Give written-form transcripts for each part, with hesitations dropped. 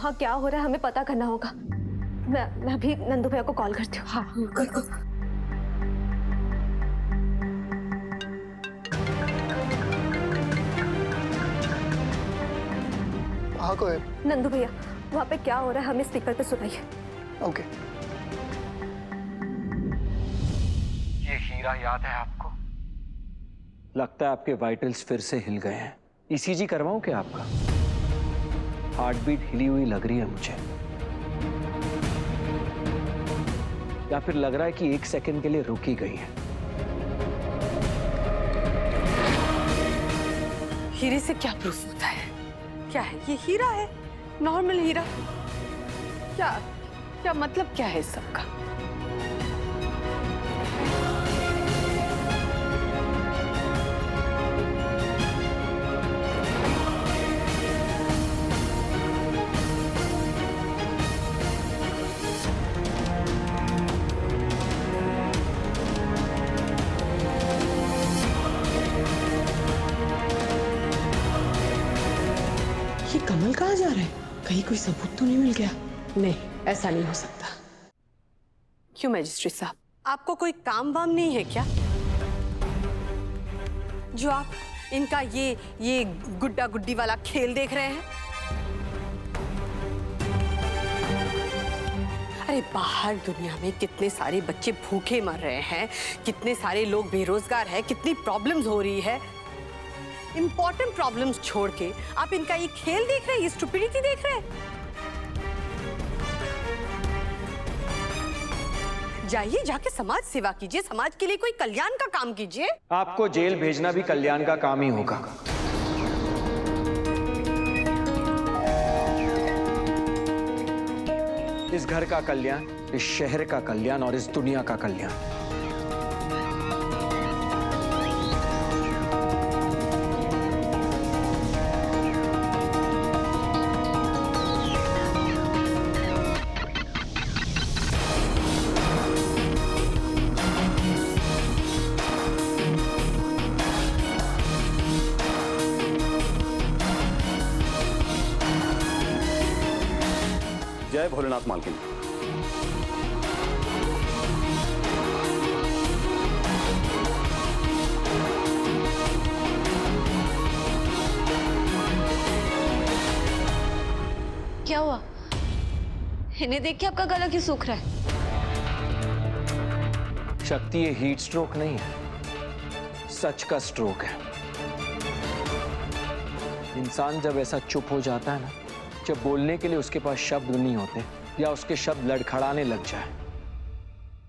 वहाँ क्या हो रहा है हमें पता करना होगा। मैं अभी नंदू भैया को कॉल करती हूँ। हाँ कर। हाँ को है। नंदू भैया वहाँ पे क्या हो रहा है हमें स्पीकर पे सुनाइए। ओके। ये हीरा याद है आपको? लगता है आपके वाइटल्स फिर से हिल गए हैं। ईसीजी करवाऊं क्या आपका? हार्ट बीट हिली हुई लग रही है मुझे, या फिर लग रहा है कि 1 सेकंड के लिए रुकी गई है। हीरे से क्या प्रूफ होता है? क्या है ये? हीरा है, नॉर्मल हीरा। क्या क्या मतलब क्या है इस सबका? ये कमल कहाँ जा रहा है? कहीं कोई सबूत तो नहीं मिल गया? नहीं, ऐसा नहीं हो सकता। क्यों मैजिस्ट्रेट साहब, आपको कोई काम वाम नहीं है क्या, जो आप इनका ये गुड्डा गुड्डी वाला खेल देख रहे हैं? अरे बाहर दुनिया में कितने सारे बच्चे भूखे मर रहे हैं, कितने सारे लोग बेरोजगार हैं, कितनी प्रॉब्लम्स हो रही है। इंपॉर्टेंट प्रॉब्लम्स छोड़ के आप इनका ये खेल देख रहे हैं, ये स्टुपिडिटी देख रहे हैं। जाइए, जाके समाज सेवा कीजिए, समाज के लिए कोई कल्याण का काम कीजिए। आपको जेल भेजना भी कल्याण का काम ही होगा। इस घर का कल्याण, इस शहर का कल्याण और इस दुनिया का कल्याण। जय भोलेनाथ मालकिन। क्या हुआ? इन्हें देख के आपका गला क्यों सूख रहा है? शक्ति, ये हीट स्ट्रोक नहीं है, सच का स्ट्रोक है। इंसान जब ऐसा चुप हो जाता है ना, जब बोलने के लिए उसके पास शब्द नहीं होते या उसके शब्द लड़खड़ाने लग जाए,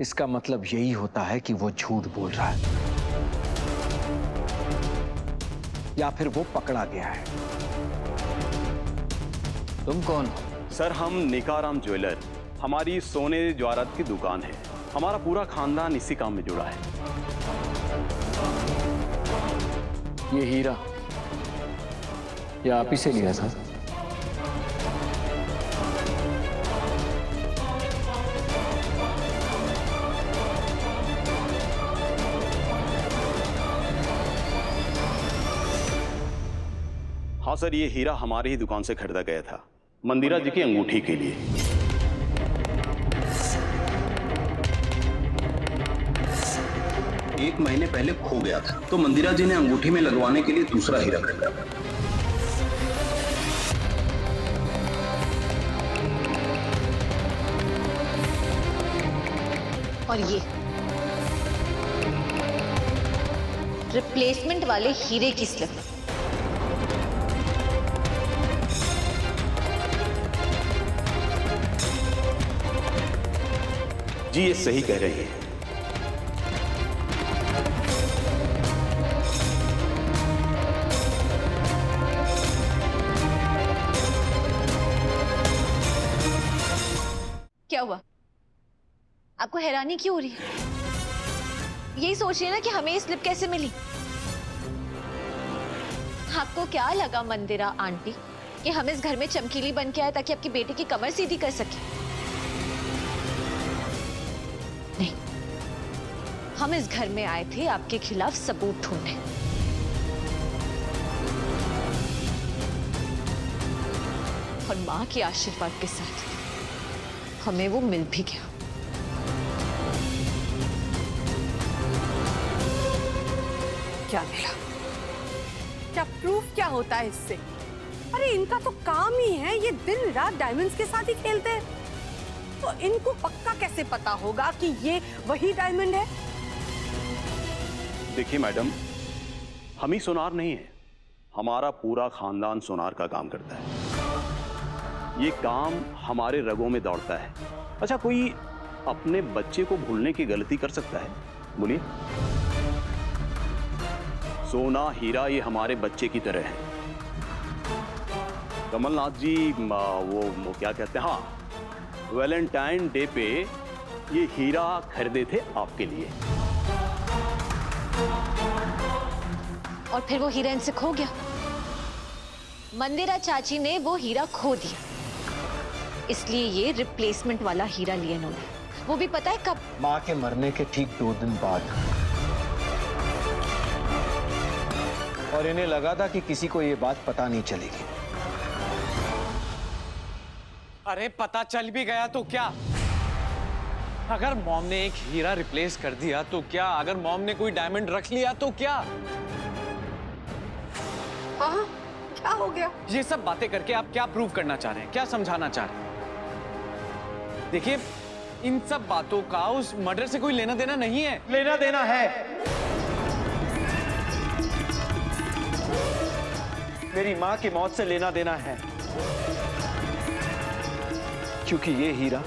इसका मतलब यही होता है कि वो झूठ बोल रहा है या फिर वो पकड़ा गया है। तुम कौन हो? सर, हम निकाराम ज्वेलर, हमारी सोने ज्वारत की दुकान है। हमारा पूरा खानदान इसी काम में जुड़ा है। ये हीरा, ये आप ही से लिया था? हाँ सर, ये हीरा हमारी ही दुकान से खरीदा गया था, मंदिरा जी की अंगूठी के लिए। एक महीने पहले खो गया था, तो मंदिरा जी ने अंगूठी में लगवाने के लिए दूसरा हीरा खरीदा। और ये रिप्लेसमेंट वाले हीरे की स्लिप। जी, ये सही कह रही है। क्या हुआ? आपको हैरानी क्यों हो रही है? यही सोच रही है ना कि हमें ये स्लिप कैसे मिली? आपको क्या लगा मंदिरा आंटी कि हम इस घर में चमकीली बन के आए ताकि आपकी बेटी की कमर सीधी कर सके? नहीं, हम इस घर में आए थे आपके खिलाफ सबूत ढूंढने। और माँ के आशीर्वाद के साथ हमें वो मिल भी गया। क्या मिला? क्या प्रूफ क्या होता है इससे? अरे इनका तो काम ही है, ये दिन रात डायमंड्स के साथ ही खेलते हैं, तो इनको पक्का कैसे पता होगा कि ये वही डायमंड है? देखिए मैडम, हम ही सोनार नहीं है, हमारा पूरा खानदान सोनार का काम करता है। ये काम हमारे रगों में दौड़ता है। अच्छा, कोई अपने बच्चे को भूलने की गलती कर सकता है? बोलिए। सोना हीरा ये हमारे बच्चे की तरह है। कमलनाथ जी वो क्या कहते हैं, हाँ, वैलेंटाइन डे पे ये हीरा खरीदे थे आपके लिए। और फिर वो हीरा इनसे खो गया। मंदिरा चाची ने वो हीरा खो दिया, इसलिए ये रिप्लेसमेंट वाला हीरा लिया इन्होंने। वो भी पता है कब? माँ के मरने के ठीक 2 दिन बाद। और इन्हें लगा था कि किसी को ये बात पता नहीं चलेगी। अरे पता चल भी गया तो क्या? अगर मॉम ने एक हीरा रिप्लेस कर दिया तो क्या? अगर मॉम ने कोई डायमंड रख लिया तो क्या? हाँ, क्या हो गया? ये सब बातें करके आप क्या प्रूव करना चाह रहे हैं, क्या समझाना चाह रहे हैं? देखिए, इन सब बातों का उस मर्डर से कोई लेना देना नहीं है। लेना देना है। मेरी माँ की मौत से लेना देना है, क्योंकि ये हीरा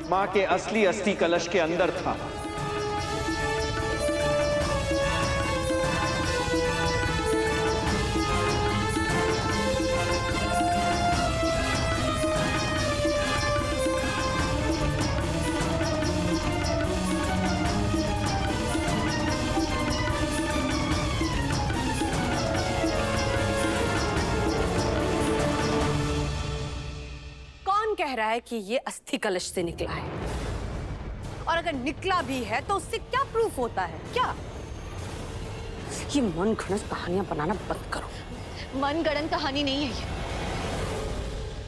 माँ के असली अस्थि कलश के अंदर था। कह रहा है कि ये अस्थि कलश से निकला है, और अगर निकला भी है तो उससे क्या प्रूफ होता है? क्या ये मनगढ़ंत कहानियां बनाना बंद करो। मनगढ़ंत कहानी नहीं है ये।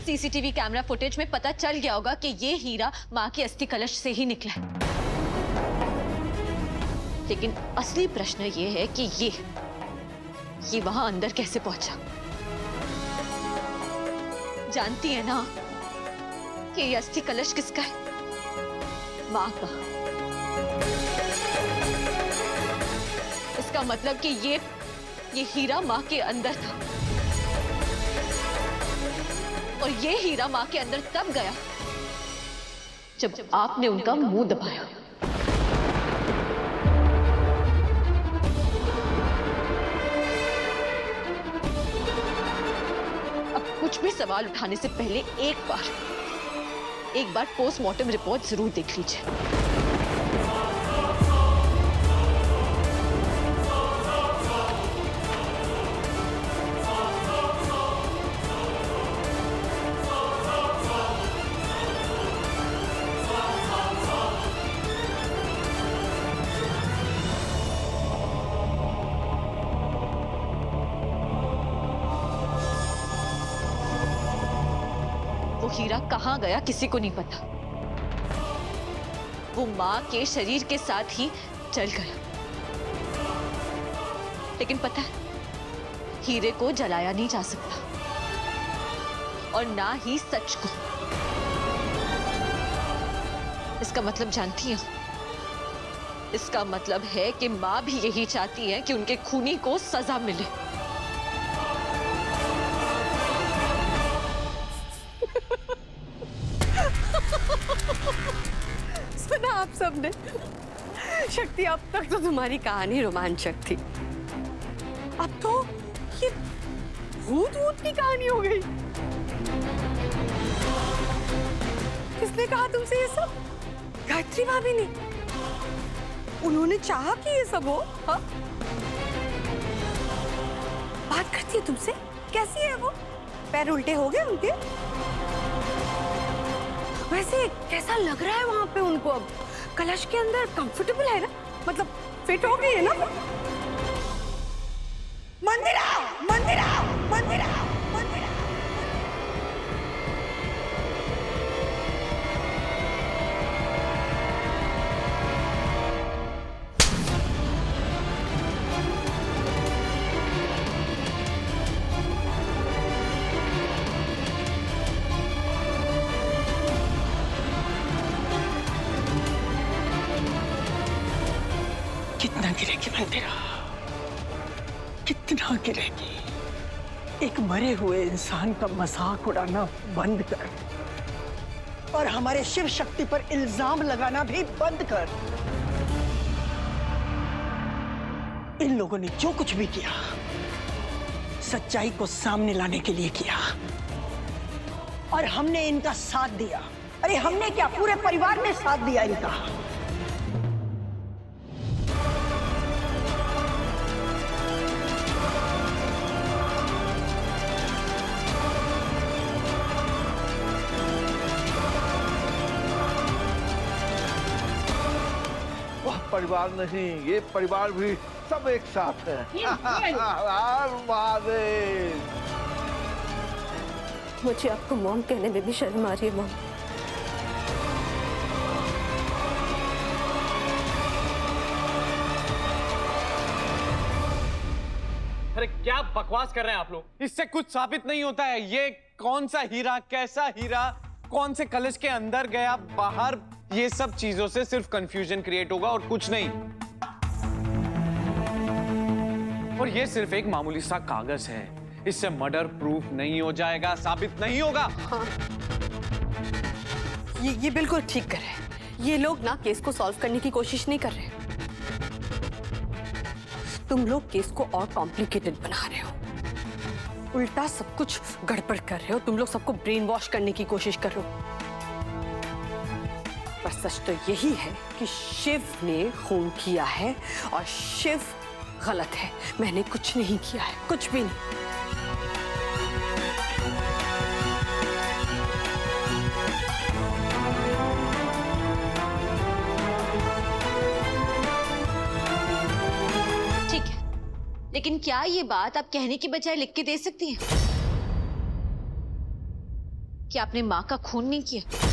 सीसीटीवी कैमरा फुटेज में पता चल गया होगा कि ये हीरा माँ के अस्थि कलश से ही निकला है। लेकिन असली प्रश्न ये है कि ये वहां अंदर कैसे पहुंचा? जानती है ना कि ये अस्थि कलश किसका है? माँ का। इसका मतलब कि ये हीरा माँ के अंदर था, और ये हीरा माँ के अंदर तब गया जब आपने उनका मुंह दबाया। अब कुछ भी सवाल उठाने से पहले एक बार पोस्टमार्टम रिपोर्ट जरूर देख लीजिए। वो हीरा कहाँ गया किसी को नहीं पता। वो माँ के शरीर के साथ ही जल गया। लेकिन पता है, हीरे को जलाया नहीं जा सकता, और ना ही सच को। इसका मतलब जानती हैं? इसका मतलब है कि माँ भी यही चाहती है कि उनके खूनी को सजा मिले। सुना आप सबने? शक्ति, अब तक तो तुम्हारी कहानी रोमांचक थी, अब तो ये भूत की कहानी हो गई। किसने कहा तुमसे ये सब? गायत्री भाभी ने। उन्होंने चाहा कि ये सब हो? हाँ? बात करती है तुमसे? कैसी है वो? पैर उल्टे हो गए उनके? वैसे कैसा लग रहा है वहां पे उनको? अब कलश के अंदर कंफर्टेबल है ना? मतलब फिट हो गई है ना? मंदिरा, मंदिरा, मंदिरा, मंदिरा, कितना गिरेगी मंदिरा, कितना गिरेगी? एक मरे हुए इंसान का मजाक उड़ाना बंद कर और हमारे शिव शक्ति पर इल्जाम लगाना भी बंद कर। इन लोगों ने जो कुछ भी किया सच्चाई को सामने लाने के लिए किया और हमने इनका साथ दिया। अरे हमने क्या, पूरे परिवार ने साथ दिया इनका। वह परिवार नहीं, ये परिवार भी सब एक साथ है। महादेव। मुझे आपको मॉम कहने में भी शर्म आ रही है मॉम। अरे क्या बकवास कर रहे हैं आप लोग? इससे कुछ साबित नहीं होता है। ये कौन सा हीरा, कैसा हीरा, कौन से कलश के अंदर गया, बाहर, ये सब चीजों से सिर्फ कंफ्यूजन क्रिएट होगा और कुछ नहीं। और ये सिर्फ एक मामूली सा कागज है, इससे मर्डर प्रूफ नहीं हो जाएगा, साबित नहीं होगा। हाँ। ये बिल्कुल ठीक कर रहे हैं। ये लोग ना केस को सॉल्व करने की कोशिश नहीं कर रहे। तुम लोग केस को और कॉम्प्लिकेटेड बना रहे हो, उल्टा सब कुछ गड़बड़ कर रहे हो। तुम लोग सबको ब्रेन वॉश करने की कोशिश कर रहे हो। पर सच तो यही है कि शिव ने खून किया है और शिव गलत है। मैंने कुछ नहीं किया है, कुछ भी नहीं। ठीक है, लेकिन क्या ये बात आप कहने की बजाय लिख के दे सकती हैं कि आपने मां का खून नहीं किया?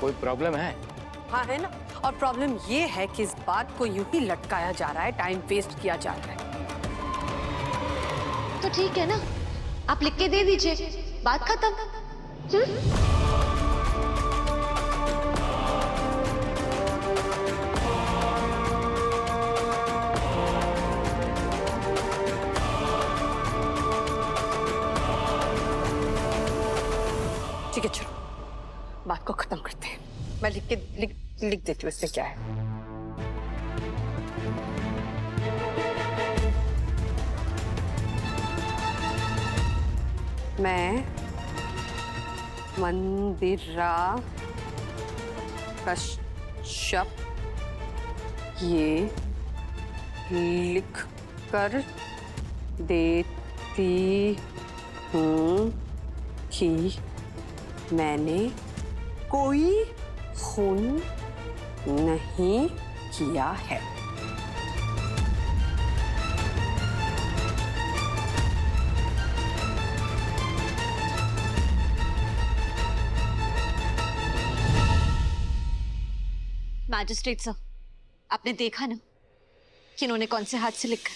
कोई प्रॉब्लम है? हाँ है ना। और प्रॉब्लम ये है कि इस बात को यूं ही लटकाया जा रहा है, टाइम वेस्ट किया जा रहा है। तो ठीक है ना, आप लिख के दे दीजिए, बात खत्म। ठीक है चलो, बात को खत्म करते हैं। मैं लिख देती हूँ इसमें क्या है। मैं मंदिरा कश्यप ये लिख कर देती हूँ कि मैंने कोई खून नहीं किया है। मैजिस्ट्रेट सर, आपने देखा ना कि इन्होंने कौन से हाथ से लिखा?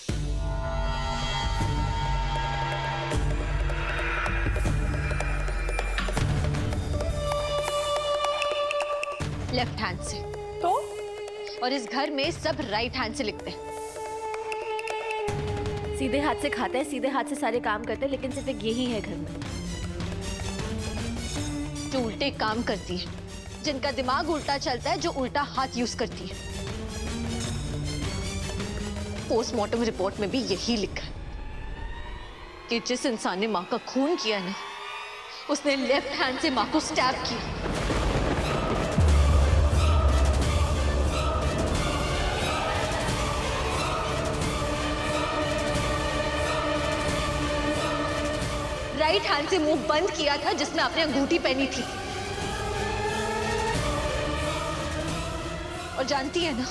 लेफ्ट हैंड से। तो और इस घर में सब राइट हैंड से लिखते हैं। सीधे हाथ से खाते हैं, सीधे हाथ से सारे काम करते हैं, लेकिन सिर्फ एक यही है घर में जो उल्टे काम करती है, जिनका दिमाग उल्टा चलता है, जो उल्टा हाथ यूज करती है। पोस्टमार्टम रिपोर्ट में भी यही लिखा है कि जिस इंसान ने मां का खून किया ना, उसने लेफ्ट हैंड से मां को स्टैब किया। राइट हैंड से मुंह बंद किया था जिसमें आपने अंगूठी पहनी थी। और जानती है ना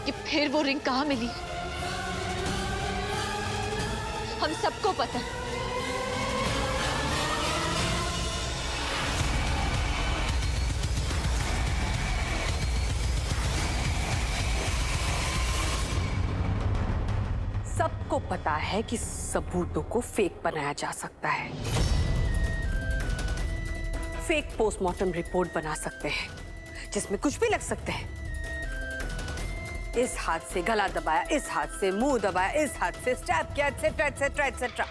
कि फिर वो रिंग कहां मिली? हम सबको पता है। सबको पता है कि सबूतों को फेक बनाया जा सकता है। फेक पोस्टमार्टम रिपोर्ट बना सकते हैं जिसमें कुछ भी लग सकते हैं। इस हाथ से गला दबाया, इस हाथ से मुंह दबाया, इस हाथ से स्टैब किया, एटसेट्रा एटसेट्रा एटसेट्रा।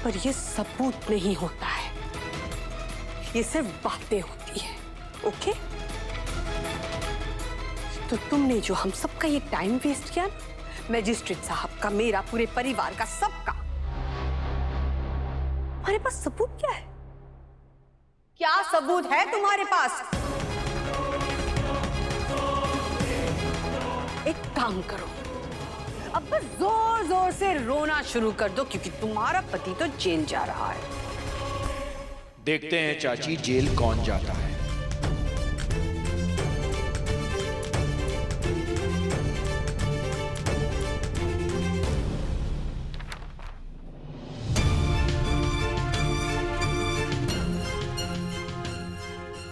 पर ये सबूत नहीं होता है, ये सिर्फ बातें होती है। ओके? तो तुमने जो हम सबका ये टाइम वेस्ट किया ना, मैजिस्ट्रेट साहब का, मेरा, पूरे परिवार का, सबका, हमारे पास सबूत क्या है? क्या सबूत है तुम्हारे पास? एक काम करो, अब बस जोर जोर से रोना शुरू कर दो, क्योंकि तुम्हारा पति तो जेल जा रहा है। देखते हैं चाची जेल कौन जाता है।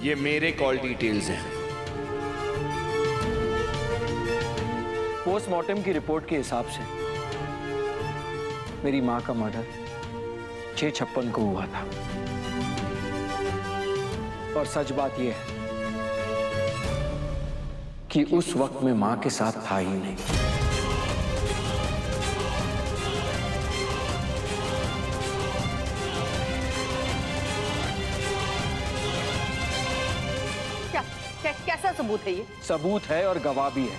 ये मेरे कॉल डिटेल्स हैं। पोस्टमार्टम की रिपोर्ट के हिसाब से मेरी मां का मर्डर 6:56 को हुआ था। और सच बात यह है कि उस वक्त मैं मां के साथ था ही नहीं। कैसा सबूत है ये? सबूत है और गवाह भी है।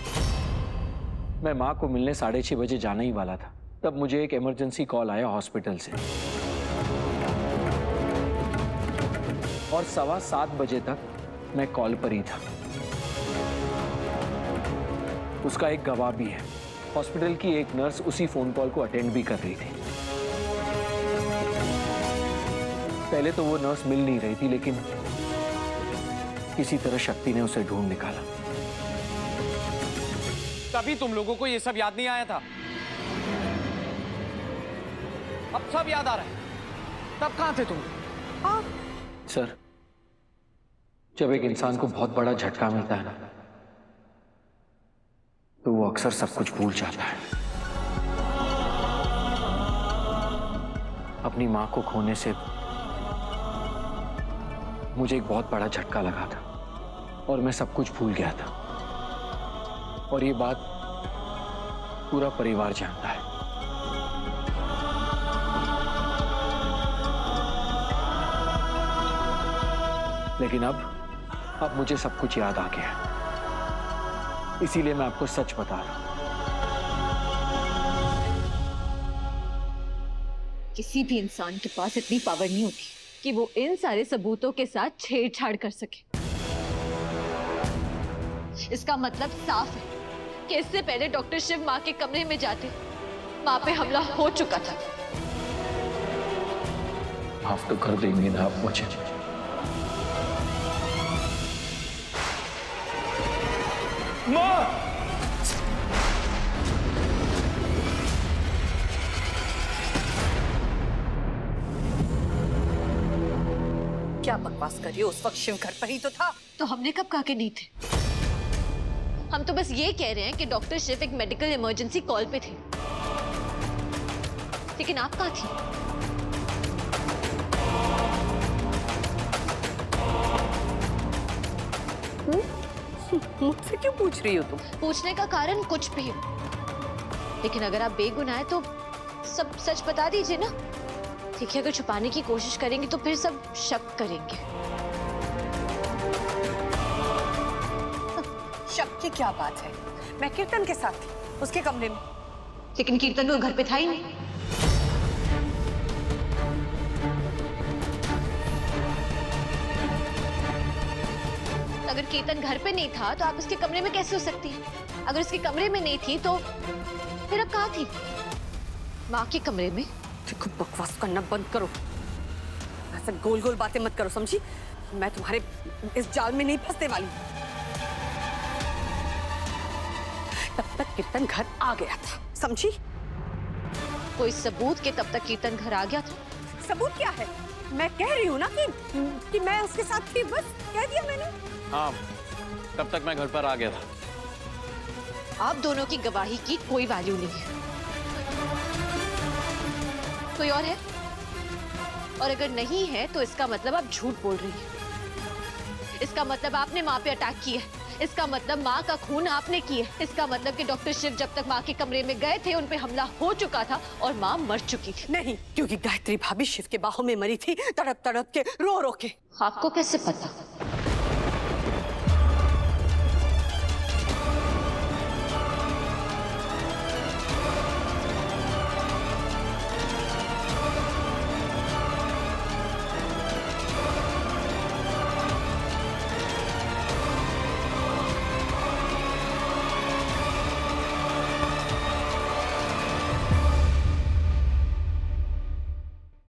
मैं मां को मिलने 6:30 बजे जाने ही वाला था, तब मुझे एक इमरजेंसी कॉल आया हॉस्पिटल से। और 7:15 बजे तक मैं कॉल पर ही था। उसका एक गवाह भी है। हॉस्पिटल की एक नर्स उसी फोन कॉल को अटेंड भी कर रही थी। पहले तो वो नर्स मिल नहीं रही थी, लेकिन किसी तरह शक्ति ने उसे ढूंढ निकाला। तभी तुम लोगों को ये सब याद नहीं आया था। अब सब याद आ रहा है। तब कहां थे तुम? सर, जब एक इंसान को बहुत बड़ा झटका मिलता है ना, तो वो अक्सर सब कुछ भूल जाता है। अपनी मां को खोने से मुझे एक बहुत बड़ा झटका लगा था और मैं सब कुछ भूल गया था। और ये बात पूरा परिवार जानता है। लेकिन अब मुझे सब कुछ याद आ गया है, इसीलिए मैं आपको सच बता रहा हूं। किसी भी इंसान के पास इतनी पावर नहीं होती कि वो इन सारे सबूतों के साथ छेड़छाड़ कर सके। इसका मतलब साफ है कि इससे पहले डॉक्टर शिव मां के कमरे में जाते मां पे हमला हो चुका था। माफ तो कर देंगे ना आप मुझे? माँ! क्या बकवास कर रही हो? उस वक्त शिव घर पर ही तो था। तो हमने कब कहा कि नहीं थे? हम तो बस ये कह रहे हैं कि डॉक्टर शिव एक मेडिकल इमरजेंसी कॉल पे थे। लेकिन आप कहाँ थी? मुझसे क्यों पूछ रही हो तुम? पूछने का कारण कुछ भी हो, लेकिन अगर आप बेगुनाह हैं तो सब सच बता दीजिए ना। ठीक है, अगर छुपाने की कोशिश करेंगे तो फिर सब शक करेंगे। शक की क्या बात है? मैं कीर्तन के साथ थी, उसके कमरे में। लेकिन कीर्तन तो घर पे था ही नहीं। अगर कीर्तन घर पे नहीं था तो आप उसके कमरे में कैसे हो सकती है? अगर उसके कमरे में नहीं थी तो फिर अब कहाँ थी? माँ के कमरे में। देखो, बकवास करना बंद करो। ऐसे गोल गोल बातें मत करो, समझी? मैं तुम्हारे इस जाल में नहीं फंसने वाली। तब तक कीर्तन घर आ गया था, समझी? कोई सबूत के तब तक कीर्तन घर आ गया था? सबूत क्या है? मैं कह रही हूँ ना कि मैं उसके साथ थी, बस कह दिया मैंने। हाँ, तब तक मैं घर पर आ गया था। आप दोनों की गवाही की कोई वैल्यू नहीं है। कोई और है? और अगर नहीं है तो इसका मतलब आप झूठ बोल रही हैं। इसका मतलब आपने माँ पे अटैक किया है। इसका मतलब माँ का खून आपने किया है। इसका मतलब कि डॉक्टर शिव जब तक माँ के कमरे में गए थे उन पे हमला हो चुका था और माँ मर चुकी थी। नहीं, क्योंकि गायत्री भाभी शिव के बाहों में मरी थी, तड़प तड़प के, रो रो के। आपको कैसे पता?